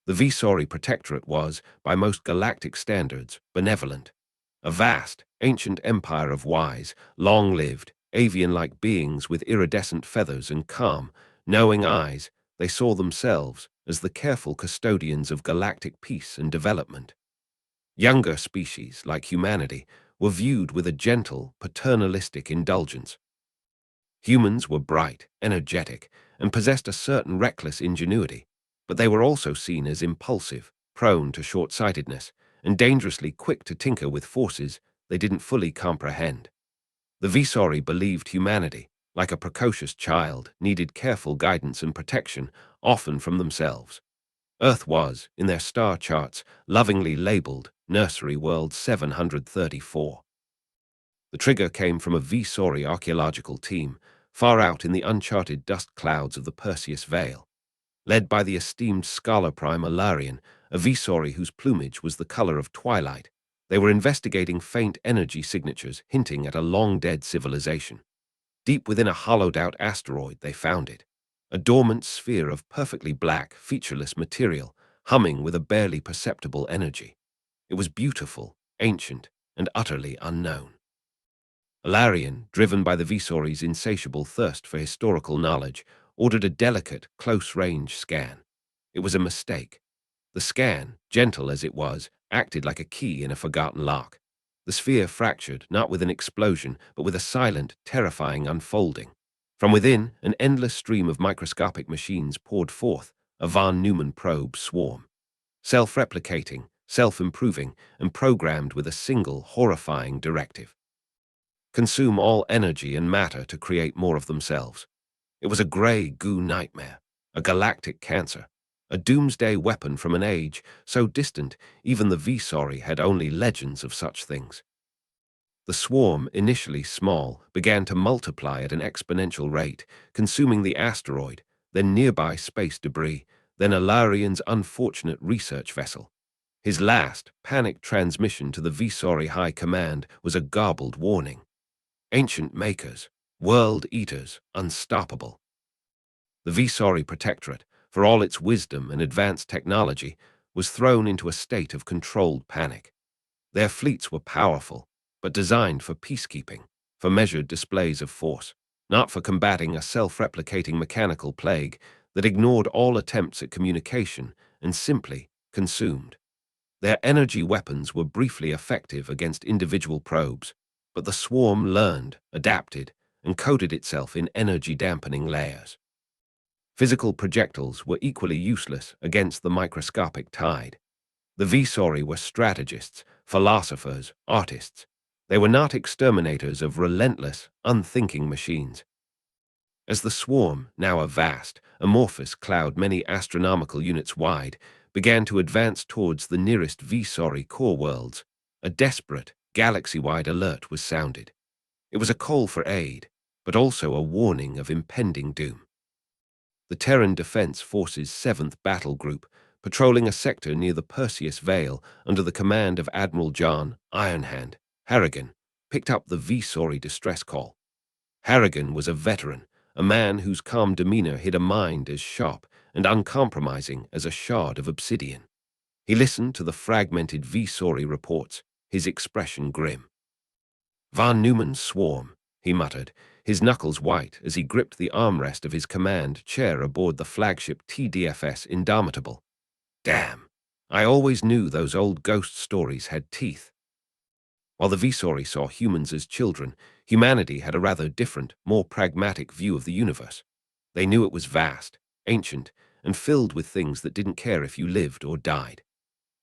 The Visori Protectorate was, by most galactic standards, benevolent. A vast, ancient empire of wise, long-lived, avian-like beings with iridescent feathers and calm, knowing eyes, they saw themselves as the careful custodians of galactic peace and development. Younger species, like humanity, were viewed with a gentle, paternalistic indulgence. Humans were bright, energetic, and possessed a certain reckless ingenuity, but they were also seen as impulsive, prone to short-sightedness, and dangerously quick to tinker with forces they didn't fully comprehend. The Visori believed humanity, like a precocious child, needed careful guidance and protection, often from themselves. Earth was, in their star charts, lovingly labeled Nursery World 734. The trigger came from a Visori archaeological team, far out in the uncharted dust clouds of the Perseus Vale. Led by the esteemed Scholar Prime Alarian, a Visori whose plumage was the color of twilight, they were investigating faint energy signatures hinting at a long-dead civilization. Deep within a hollowed-out asteroid, they found it. A dormant sphere of perfectly black, featureless material, humming with a barely perceptible energy. It was beautiful, ancient, and utterly unknown. Alarian, driven by the Visori's insatiable thirst for historical knowledge, ordered a delicate, close-range scan. It was a mistake. The scan, gentle as it was, acted like a key in a forgotten lock. The sphere fractured, not with an explosion, but with a silent, terrifying unfolding. From within, an endless stream of microscopic machines poured forth, a von Neumann probe swarm. Self-replicating, self-improving, and programmed with a single, horrifying directive. Consume all energy and matter to create more of themselves. It was a grey goo nightmare, a galactic cancer, a doomsday weapon from an age so distant even the Visori had only legends of such things. The swarm, initially small, began to multiply at an exponential rate, consuming the asteroid, then nearby space debris, then Alarian's unfortunate research vessel. His last, panicked transmission to the Visori High Command was a garbled warning. Ancient makers, world eaters, unstoppable. The Visori Protectorate, for all its wisdom and advanced technology, was thrown into a state of controlled panic. Their fleets were powerful, but designed for peacekeeping, for measured displays of force, not for combating a self-replicating mechanical plague that ignored all attempts at communication and simply consumed. Their energy weapons were briefly effective against individual probes, but the swarm learned, adapted, and coated itself in energy-dampening layers. Physical projectiles were equally useless against the microscopic tide. The Visori were strategists, philosophers, artists. They were not exterminators of relentless, unthinking machines. As the swarm, now a vast, amorphous cloud many astronomical units wide, began to advance towards the nearest Visori core worlds, a desperate, galaxy-wide alert was sounded. It was a call for aid, but also a warning of impending doom. The Terran Defense Force's 7th Battle Group, patrolling a sector near the Perseus Vale under the command of Admiral John Ironhand Harrigan, picked up the Visori distress call. Harrigan was a veteran, a man whose calm demeanor hid a mind as sharp and uncompromising as a shard of obsidian. He listened to the fragmented Visori reports, his expression grim. "Von Neumann's swarm," he muttered, his knuckles white as he gripped the armrest of his command chair aboard the flagship TDFS Indomitable. Damn, I always knew those old ghost stories had teeth. While the Visori saw humans as children, humanity had a rather different, more pragmatic view of the universe. They knew it was vast, ancient, and filled with things that didn't care if you lived or died.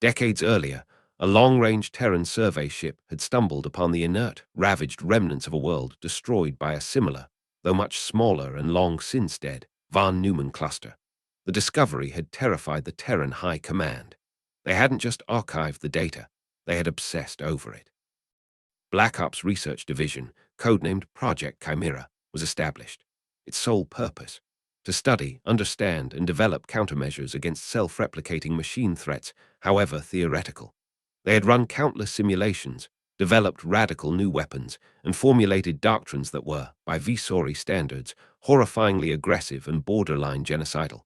Decades earlier, a long-range Terran survey ship had stumbled upon the inert, ravaged remnants of a world destroyed by a similar, though much smaller and long since dead, von Neumann cluster. The discovery had terrified the Terran High Command. They hadn't just archived the data, they had obsessed over it. Black Ops Research Division, codenamed Project Chimera, was established. Its sole purpose: to study, understand, and develop countermeasures against self-replicating machine threats, however theoretical. They had run countless simulations, developed radical new weapons, and formulated doctrines that were, by Visori standards, horrifyingly aggressive and borderline genocidal.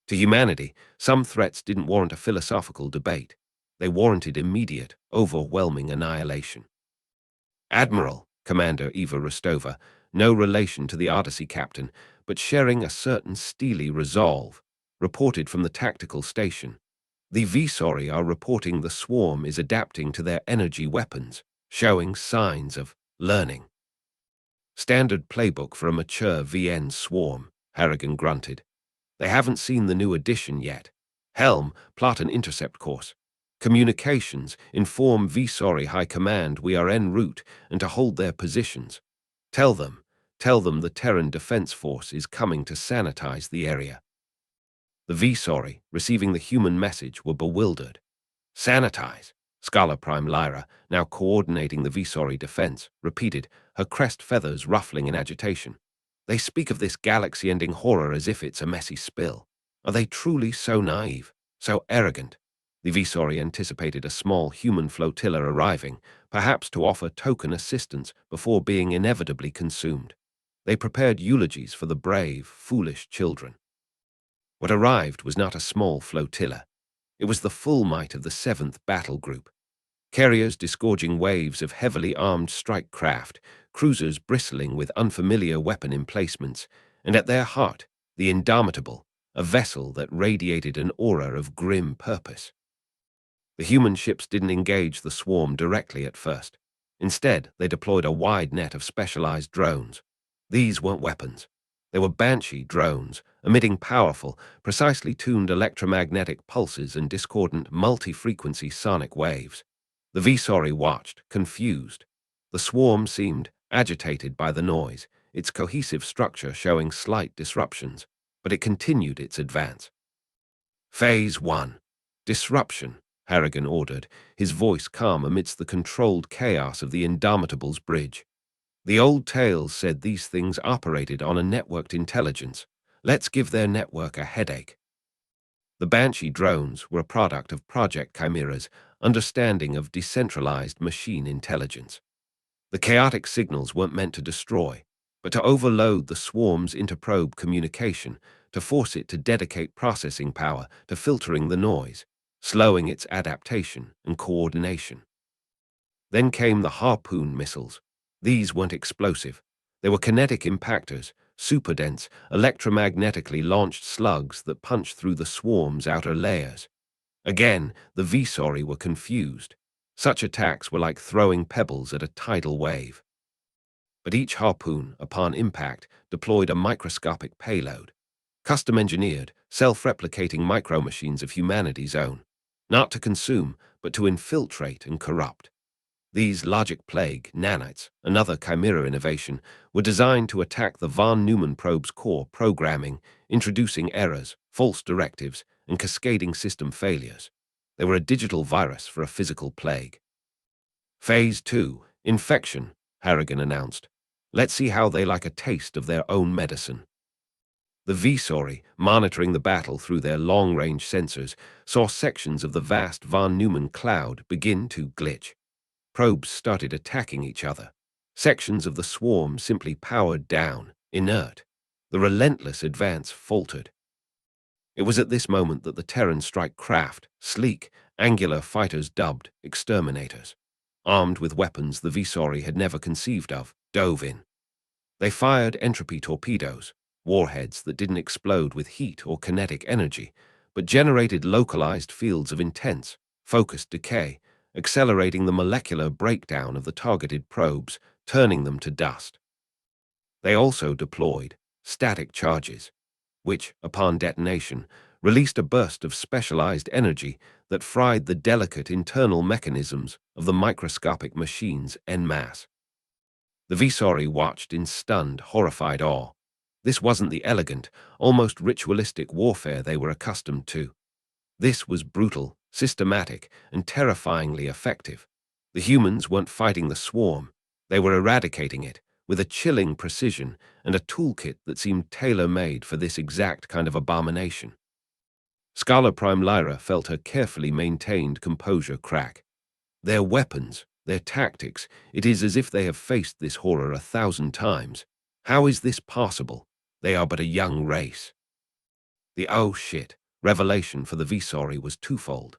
To humanity, some threats didn't warrant a philosophical debate. They warranted immediate, overwhelming annihilation. Admiral, Commander Eva Rostova, no relation to the Odyssey captain, but sharing a certain steely resolve, reported from the tactical station. The Visori are reporting the swarm is adapting to their energy weapons, showing signs of learning. Standard playbook for a mature VN swarm, Harrigan grunted. They haven't seen the new edition yet. Helm, plot an intercept course. Communications, inform Visori High Command we are en route and to hold their positions. Tell them the Terran Defense Force is coming to sanitize the area. The Visori, receiving the human message, were bewildered. Sanitize, Scala Prime Lyra, now coordinating the Visori defense, repeated, her crest feathers ruffling in agitation. They speak of this galaxy-ending horror as if it's a messy spill. Are they truly so naive, so arrogant? The Visori anticipated a small human flotilla arriving, perhaps to offer token assistance before being inevitably consumed. They prepared eulogies for the brave, foolish children. What arrived was not a small flotilla. It was the full might of the 7th Battle Group. Carriers disgorging waves of heavily armed strike craft, cruisers bristling with unfamiliar weapon emplacements, and at their heart, the Indomitable, a vessel that radiated an aura of grim purpose. The human ships didn't engage the swarm directly at first. Instead, they deployed a wide net of specialized drones. These weren't weapons. They were Banshee drones, emitting powerful, precisely tuned electromagnetic pulses and discordant multi-frequency sonic waves. The Visori watched, confused. The swarm seemed agitated by the noise, its cohesive structure showing slight disruptions, but it continued its advance. Phase 1. Disruption, Harrigan ordered, his voice calm amidst the controlled chaos of the Indomitable's bridge. The old tales said these things operated on a networked intelligence. Let's give their network a headache. The Banshee drones were a product of Project Chimera's understanding of decentralized machine intelligence. The chaotic signals weren't meant to destroy, but to overload the swarm's interprobe communication, to force it to dedicate processing power to filtering the noise, slowing its adaptation and coordination. Then came the Harpoon missiles. These weren't explosive. They were kinetic impactors, super-dense, electromagnetically launched slugs that punched through the swarm's outer layers. Again, the Visori were confused. Such attacks were like throwing pebbles at a tidal wave. But each harpoon, upon impact, deployed a microscopic payload. Custom-engineered, self-replicating micromachines of humanity's own. Not to consume, but to infiltrate and corrupt. These logic plague nanites, another Chimera innovation, were designed to attack the von Neumann probe's core programming, introducing errors, false directives, and cascading system failures. They were a digital virus for a physical plague. Phase 2, infection, Harrigan announced. Let's see how they like a taste of their own medicine. The Visori, monitoring the battle through their long-range sensors, saw sections of the vast von Neumann cloud begin to glitch. Probes started attacking each other. Sections of the swarm simply powered down, inert. The relentless advance faltered. It was at this moment that the Terran strike craft, sleek, angular fighters dubbed exterminators, armed with weapons the Visori had never conceived of, dove in. They fired entropy torpedoes, warheads that didn't explode with heat or kinetic energy, but generated localized fields of intense, focused decay, accelerating the molecular breakdown of the targeted probes, turning them to dust. They also deployed static charges, which, upon detonation, released a burst of specialized energy that fried the delicate internal mechanisms of the microscopic machines en masse. The Visori watched in stunned, horrified awe. This wasn't the elegant, almost ritualistic warfare they were accustomed to. This was brutal, systematic, and terrifyingly effective. The humans weren't fighting the swarm. They were eradicating it, with a chilling precision and a toolkit that seemed tailor-made for this exact kind of abomination. Scala Prime Lyra felt her carefully maintained composure crack. Their weapons, their tactics, it is as if they have faced this horror 1,000 times. How is this possible? They are but a young race. The oh shit revelation for the Visori was twofold.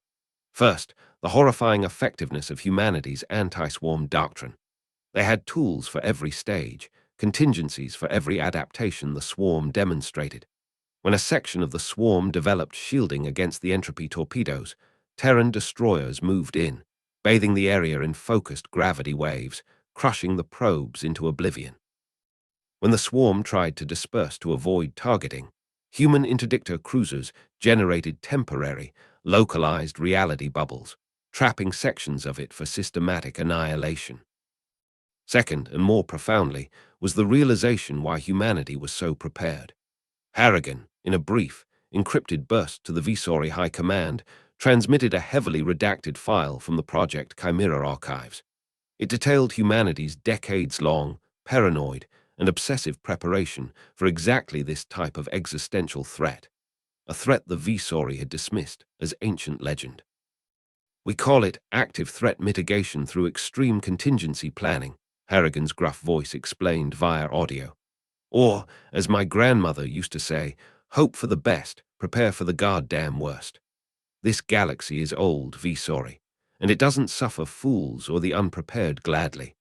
First, the horrifying effectiveness of humanity's anti-swarm doctrine. They had tools for every stage, contingencies for every adaptation the swarm demonstrated. When a section of the swarm developed shielding against the entropy torpedoes, Terran destroyers moved in, bathing the area in focused gravity waves, crushing the probes into oblivion. When the swarm tried to disperse to avoid targeting, human interdictor cruisers generated temporary, localized reality bubbles, trapping sections of it for systematic annihilation. Second, and more profoundly, was the realization why humanity was so prepared. Harrigan, in a brief, encrypted burst to the Visori High Command, transmitted a heavily redacted file from the Project Chimera archives. It detailed humanity's decades-long, paranoid, and obsessive preparation for exactly this type of existential threat, a threat the Visori had dismissed as ancient legend. "We call it active threat mitigation through extreme contingency planning," Harrigan's gruff voice explained via audio. "Or, as my grandmother used to say, hope for the best, prepare for the goddamn worst. This galaxy is old, Visori, and it doesn't suffer fools or the unprepared gladly."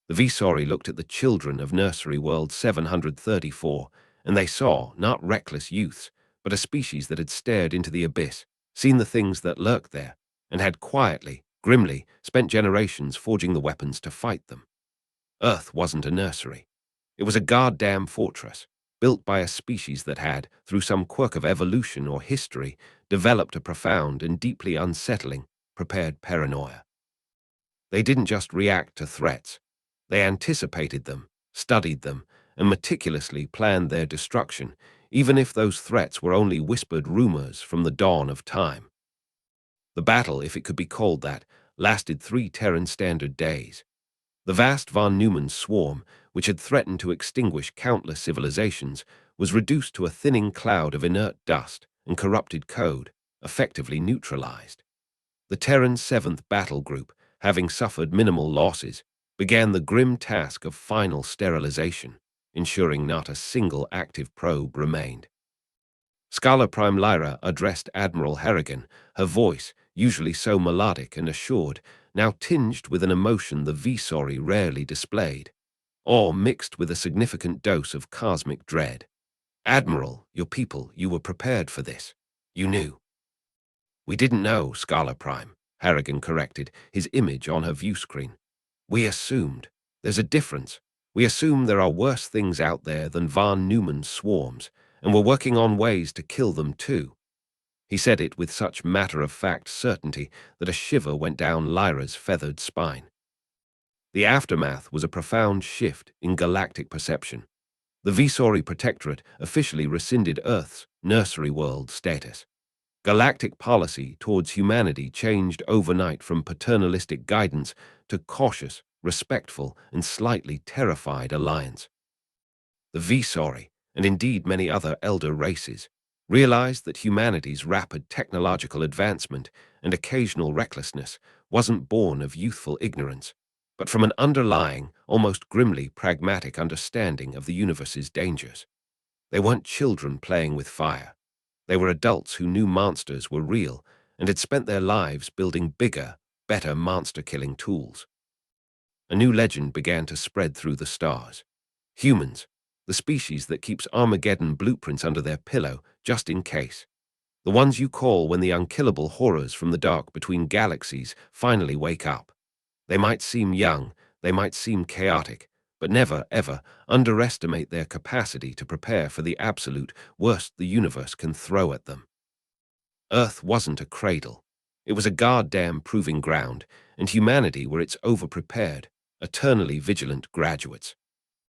The Visori looked at the children of Nursery World 734, and they saw not reckless youths, but a species that had stared into the abyss, seen the things that lurked there, and had quietly, grimly, spent generations forging the weapons to fight them. Earth wasn't a nursery. It was a goddamn fortress, built by a species that had, through some quirk of evolution or history, developed a profound and deeply unsettling, prepared paranoia. They didn't just react to threats. They anticipated them, studied them, and meticulously planned their destruction, even if those threats were only whispered rumors from the dawn of time. The battle, if it could be called that, lasted 3 Terran Standard days. The vast von Neumann swarm, which had threatened to extinguish countless civilizations, was reduced to a thinning cloud of inert dust and corrupted code, effectively neutralized. The Terran 7th Battle Group, having suffered minimal losses, began the grim task of final sterilization, ensuring not a single active probe remained. Scala Prime Lyra addressed Admiral Harrigan, her voice, usually so melodic and assured, now tinged with an emotion the Visori rarely displayed, or mixed with a significant dose of cosmic dread. "Admiral, your people, you were prepared for this. You knew." "We didn't know, Scala Prime," Harrigan corrected, his image on her view screen. "We assumed. There's a difference. We assume there are worse things out there than von Neumann's swarms, and we're working on ways to kill them too." He said it with such matter-of-fact certainty that a shiver went down Lyra's feathered spine. The aftermath was a profound shift in galactic perception. The Visori Protectorate officially rescinded Earth's nursery world status. Galactic policy towards humanity changed overnight from paternalistic guidance to cautious, respectful, and slightly terrified alliance. The Visori, and indeed many other elder races, realized that humanity's rapid technological advancement and occasional recklessness wasn't born of youthful ignorance, but from an underlying, almost grimly pragmatic understanding of the universe's dangers. They weren't children playing with fire. They were adults who knew monsters were real and had spent their lives building bigger, better monster-killing tools. A new legend began to spread through the stars. Humans, the species that keeps Armageddon blueprints under their pillow just in case. The ones you call when the unkillable horrors from the dark between galaxies finally wake up. They might seem young, they might seem chaotic, but never, ever underestimate their capacity to prepare for the absolute worst the universe can throw at them. Earth wasn't a cradle. It was a goddamn proving ground, and humanity were its overprepared, eternally vigilant graduates.